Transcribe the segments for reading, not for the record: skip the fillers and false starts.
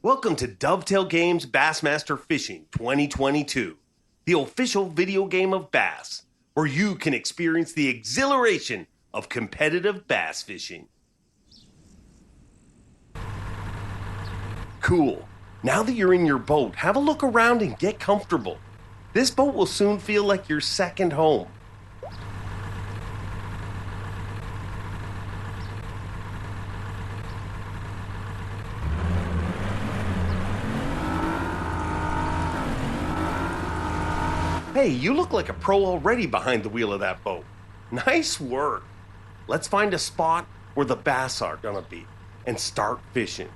Welcome to Dovetail Games Bassmaster Fishing 2022, the official video game of bass, where you can experience the exhilaration of competitive bass fishing. Cool. Now that you're in your boat, have a look around and get comfortable. This boat will soon feel like your second home. Hey, you look like a pro already behind the wheel of that boat. Nice work. Let's find a spot where the bass are gonna be and start fishing.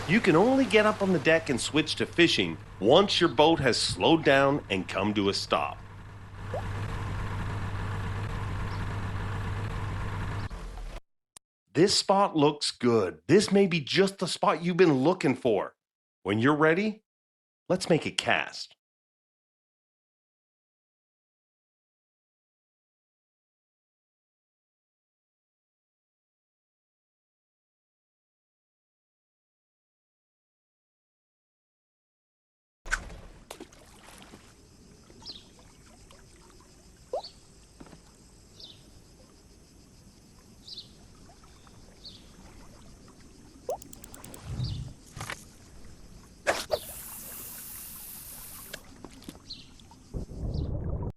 You can only get up on the deck and switch to fishing once your boat has slowed down and come to a stop. This spot looks good. This may be just the spot you've been looking for. When you're ready, let's make a cast.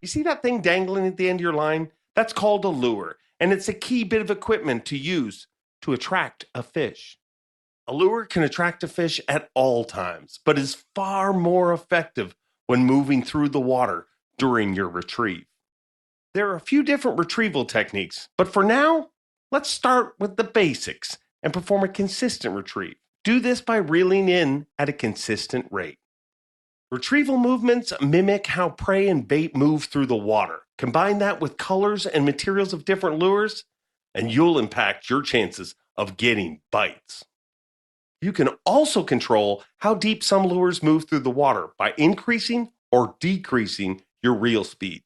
You see that thing dangling at the end of your line? That's called a lure, and it's a key bit of equipment to use to attract a fish. A lure can attract a fish at all times, but is far more effective when moving through the water during your retrieve. There are a few different retrieval techniques, but for now, let's start with the basics and perform a consistent retrieve. Do this by reeling in at a consistent rate. Retrieval movements mimic how prey and bait move through the water. Combine that with colors and materials of different lures, and you'll impact your chances of getting bites. You can also control how deep some lures move through the water by increasing or decreasing your reel speed.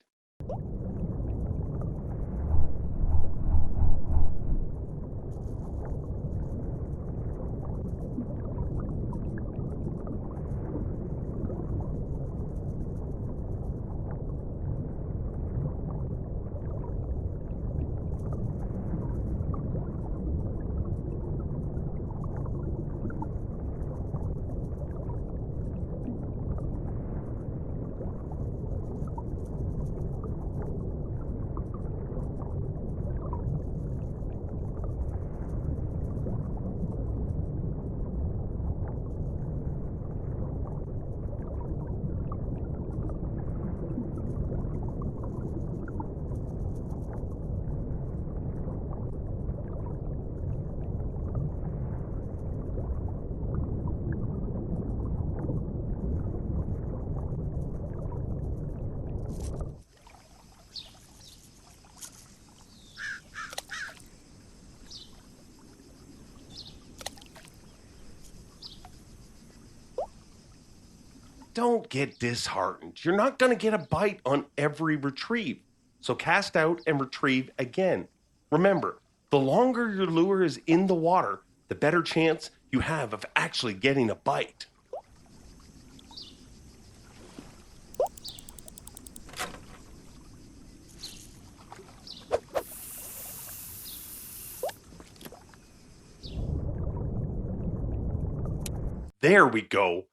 don't get disheartened. You're not going to get a bite on every retrieve. So cast out and retrieve again. Remember, the longer your lure is in the water, the better chance you have of actually getting a bite. There we go.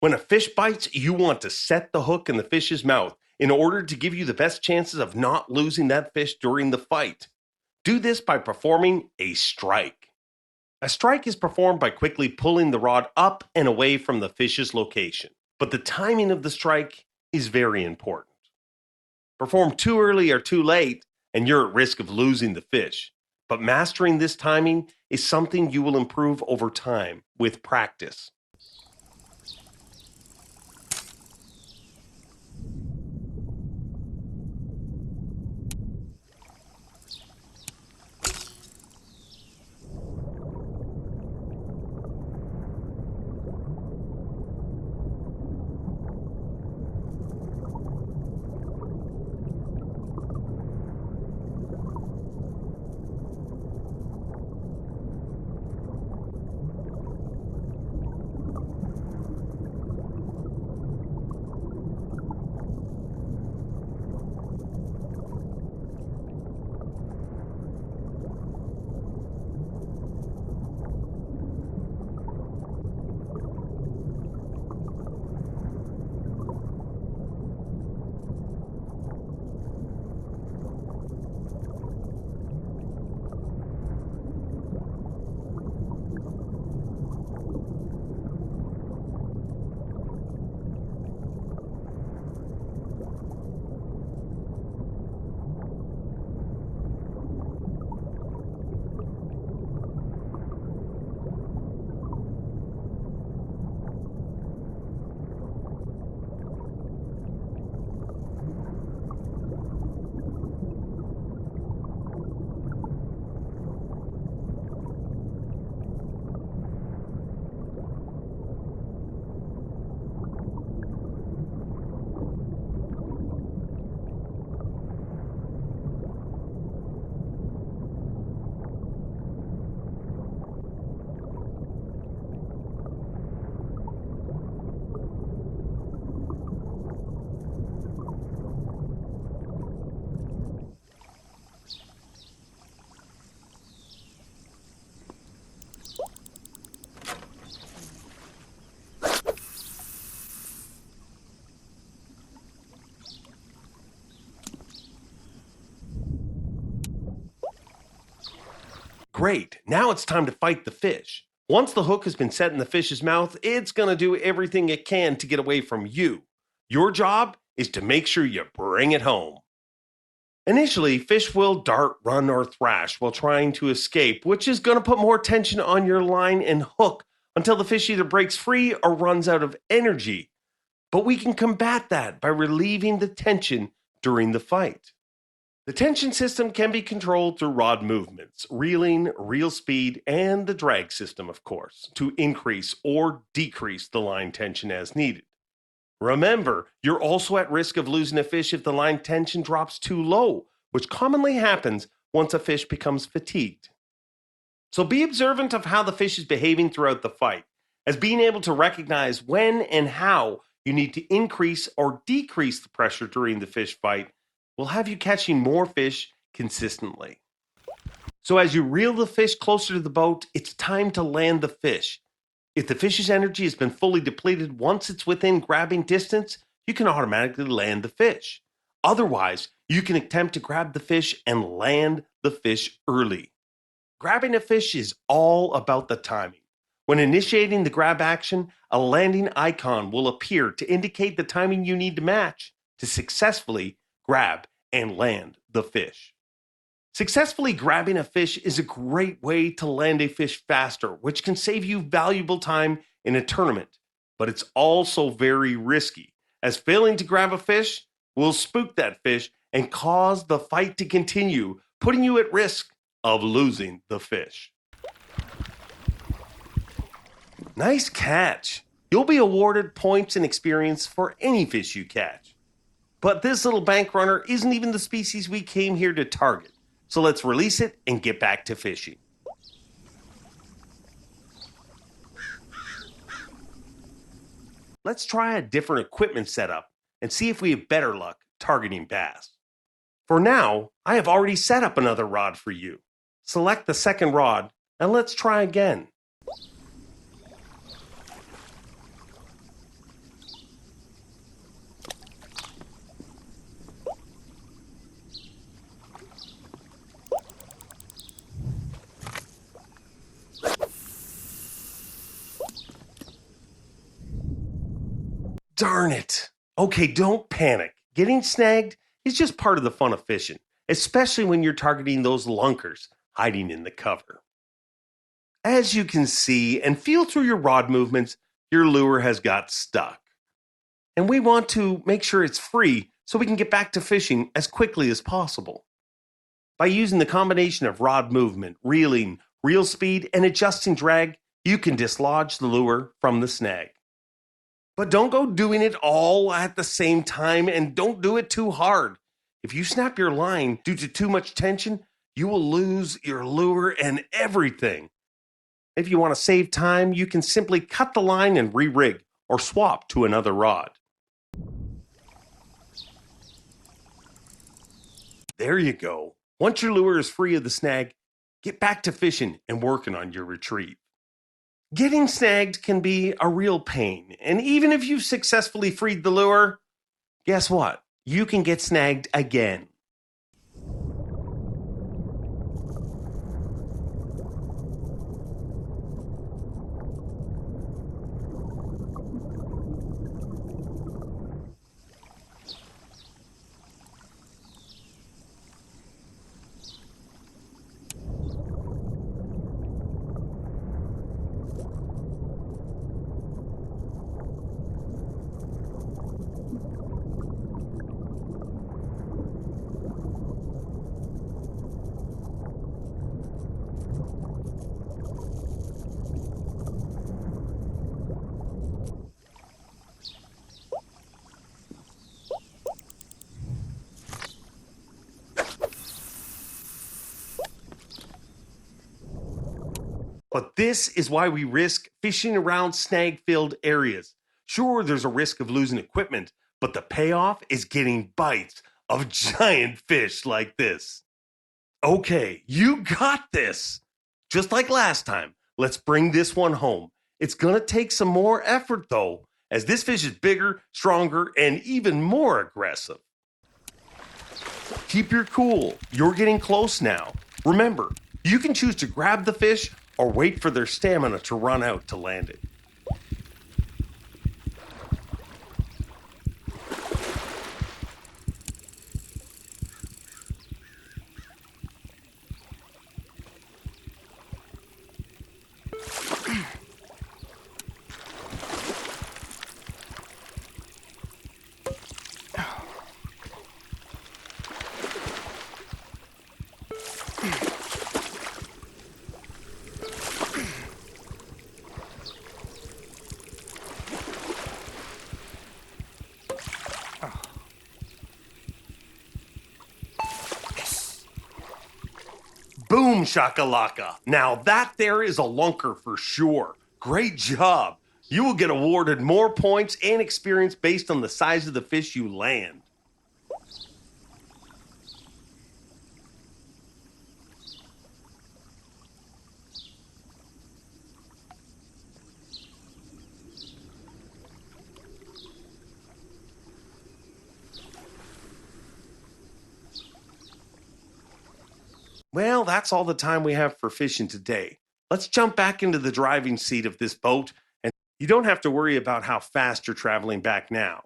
When a fish bites, you want to set the hook in the fish's mouth in order to give you the best chances of not losing that fish during the fight. Do this by performing a strike. A strike is performed by quickly pulling the rod up and away from the fish's location, but the timing of the strike is very important. Perform too early or too late, and you're at risk of losing the fish. But mastering this timing is something you will improve over time with practice. Great, now it's time to fight the fish. Once the hook has been set in the fish's mouth, it's going to do everything it can to get away from you. Your job is to make sure you bring it home. Initially, fish will dart, run, or thrash while trying to escape, which is going to put more tension on your line and hook until the fish either breaks free or runs out of energy. But we can combat that by relieving the tension during the fight. The tension system can be controlled through rod movements, reeling, reel speed, and the drag system, of course, to increase or decrease the line tension as needed. Remember, you're also at risk of losing a fish if the line tension drops too low, which commonly happens once a fish becomes fatigued. So be observant of how the fish is behaving throughout the fight, as being able to recognize when and how you need to increase or decrease the pressure during the fish fight will have you catching more fish consistently. So as you reel the fish closer to the boat, it's time to land the fish. If the fish's energy has been fully depleted once it's within grabbing distance, you can automatically land the fish. Otherwise, you can attempt to grab the fish and land the fish early. Grabbing a fish is all about the timing. When initiating the grab action, a landing icon will appear to indicate the timing you need to match to successfully grab and land the fish. Successfully grabbing a fish is a great way to land a fish faster, which can save you valuable time in a tournament. But it's also very risky, as failing to grab a fish will spook that fish and cause the fight to continue, putting you at risk of losing the fish. Nice catch. You'll be awarded points and experience for any fish you catch. But this little bank runner isn't even the species we came here to target. So let's release it and get back to fishing. Let's try a different equipment setup and see if we have better luck targeting bass. For now, I have already set up another rod for you. Select the second rod and let's try again. Darn it. Okay, don't panic. Getting snagged is just part of the fun of fishing, especially when you're targeting those lunkers hiding in the cover. As you can see and feel through your rod movements, your lure has got stuck. And we want to make sure it's free so we can get back to fishing as quickly as possible. By using the combination of rod movement, reeling, reel speed, and adjusting drag, you can dislodge the lure from the snag. But don't go doing it all at the same time and don't do it too hard. If you snap your line due to too much tension, you will lose your lure and everything. If you want to save time, you can simply cut the line and re-rig or swap to another rod. There you go. Once your lure is free of the snag, get back to fishing and working on your retrieve. Getting snagged can be a real pain, and even if you've successfully freed the lure, guess what? You can get snagged again. But this is why we risk fishing around snag-filled areas. Sure, there's a risk of losing equipment, but the payoff is getting bites of giant fish like this. Okay, you got this. Just like last time, let's bring this one home. It's gonna take some more effort though, as this fish is bigger, stronger, and even more aggressive. Keep your cool. You're getting close now. Remember, you can choose to grab the fish or wait for their stamina to run out to land it. Boom shakalaka. Now that there is a lunker for sure. Great job. You will get awarded more points and experience based on the size of the fish you land. Well, that's all the time we have for fishing today. Let's jump back into the driving seat of this boat, and you don't have to worry about how fast you're traveling back now.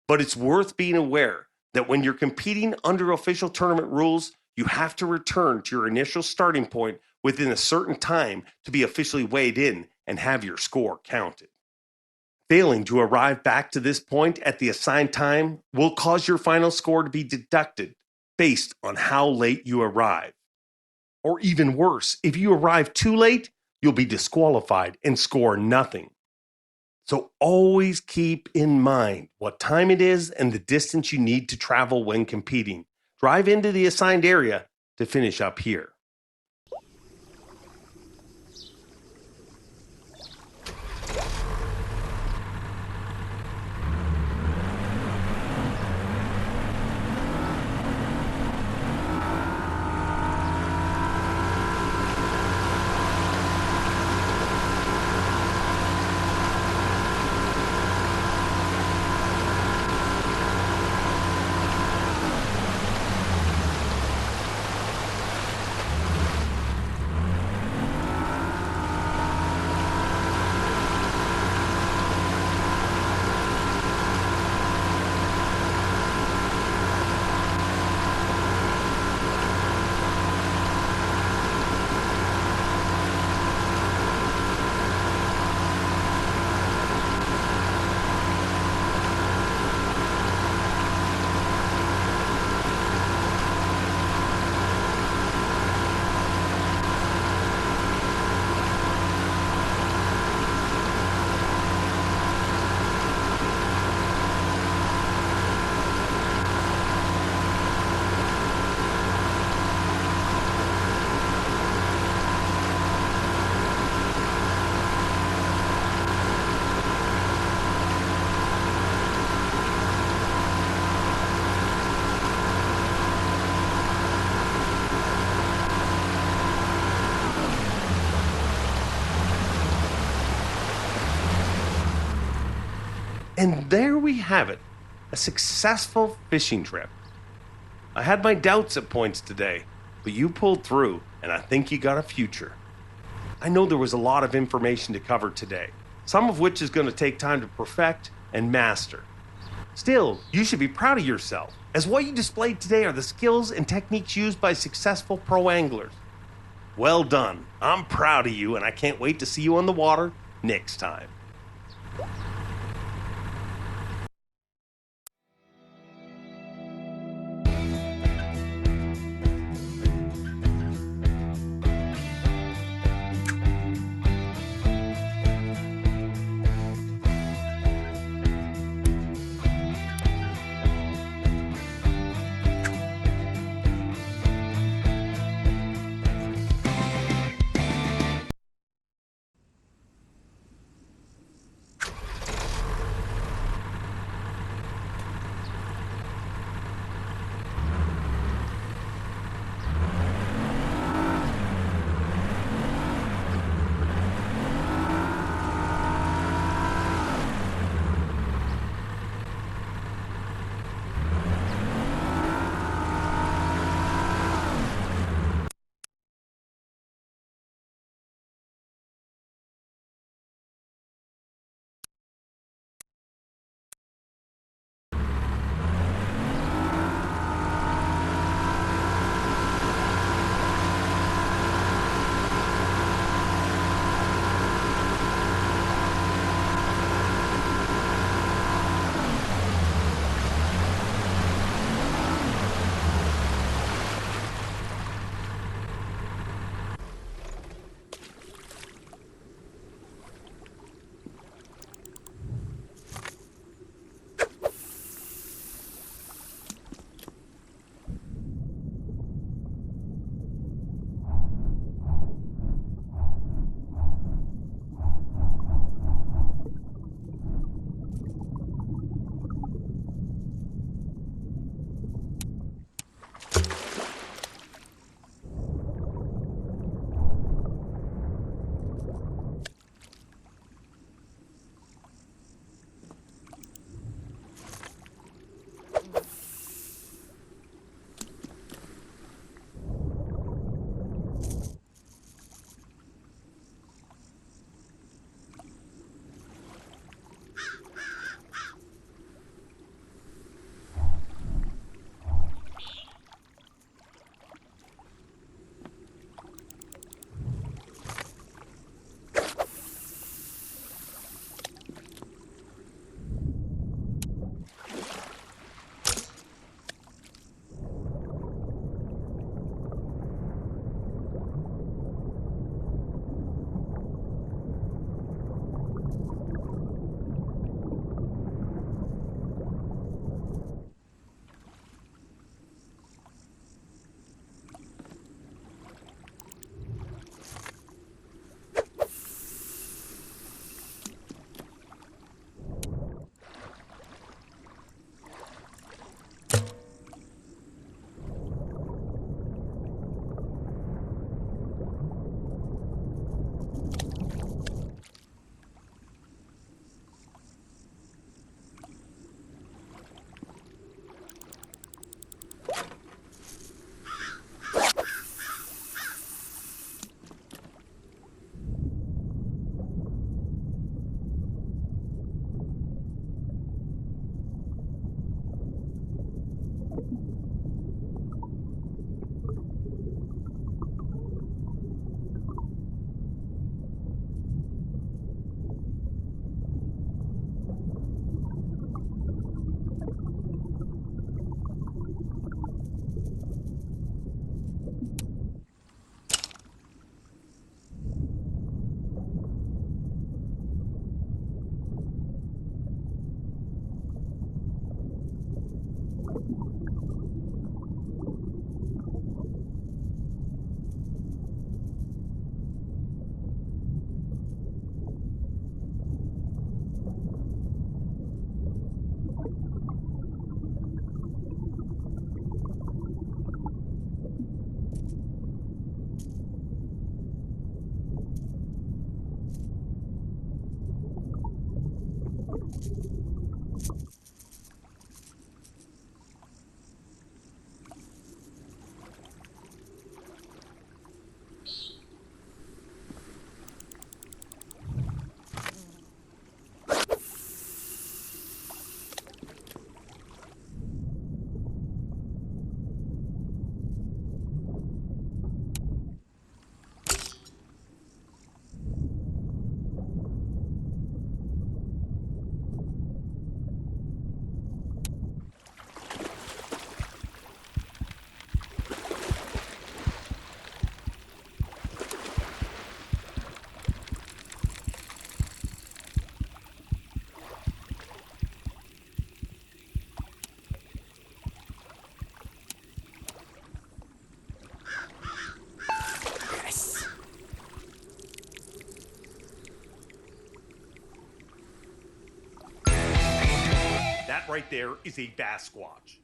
But it's worth being aware that when you're competing under official tournament rules, you have to return to your initial starting point within a certain time to be officially weighed in and have your score counted. Failing to arrive back to this point at the assigned time will cause your final score to be deducted based on how late you arrive. Or even worse, if you arrive too late, you'll be disqualified and score nothing. So always keep in mind what time it is and the distance you need to travel when competing. Drive into the assigned area to finish up here. And there we have it, a successful fishing trip. I had my doubts at points today, but you pulled through, and I think you got a future. I know there was a lot of information to cover today, some of which is going to take time to perfect and master. Still, you should be proud of yourself, as what you displayed today are the skills and techniques used by successful pro anglers. Well done. I'm proud of you, and I can't wait to see you on the water next time. right there is a bass squatch.